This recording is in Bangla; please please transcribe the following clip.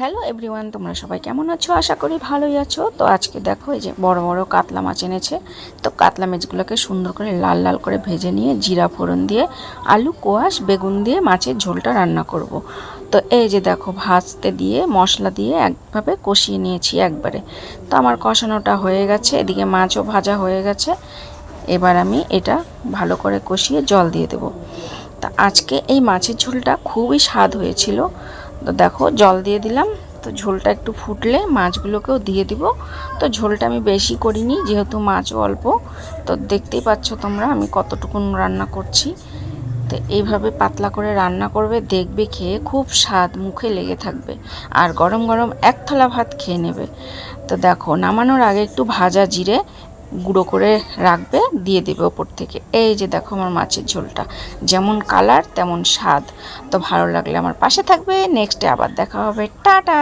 হ্যালো এভরিওয়ান, তোমরা সবাই কেমন আছো? আশা করি ভালোই আছো। তো আজকে দেখো এই যে বড় বড় কাতলা মাছ এনেছে। তো কাতলা মাছগুলোকে সুন্দর করে লাল লাল করে ভেজে নিয়ে জিরা ফোড়ন দিয়ে আলু কোয়াশ বেগুন দিয়ে মাছের ঝোলটা রান্না করব। তো এই যে দেখো ভাজতে দিয়ে মশলা দিয়ে একভাবে কষিয়ে নিয়েছি একবারে। তো আমার কষানোটা হয়ে গেছে, এদিকে মাছও ভাজা হয়ে গেছে। এবার আমি এটা ভালো করে কষিয়ে জল দিয়ে দেবো। তা আজকে এই মাছের ঝোলটা খুবই স্বাদ হয়েছিল। তো দেখো জল দিয়ে দিলাম। তো ঝোলটা একটু ফুটলে মাছগুলোকেও দিয়ে দিব। তো ঝোলটা আমি বেশি করিনি, যেহেতু মাছও অল্প। তো দেখতেই পাচ্ছ তোমরা আমি কতটুকুন রান্না করছি। তো এইভাবে পাতলা করে রান্না করবে, দেখবে খেয়ে খুব স্বাদ মুখে লেগে থাকবে। আর গরম গরম এক থালা ভাত খেয়ে নেবে। তো দেখো নামানোর আগে একটু ভাজা জিরে গুঁড়ো করে রাখবে, দিয়ে দেবে ওপর থেকে। এই যে দেখো আমার মাছের ঝোলটা যেমন কালার তেমন স্বাদ। তো ভালো লাগলে আমার পাশে থাকবে, নেক্সটে আবার দেখা হবে, টাটা।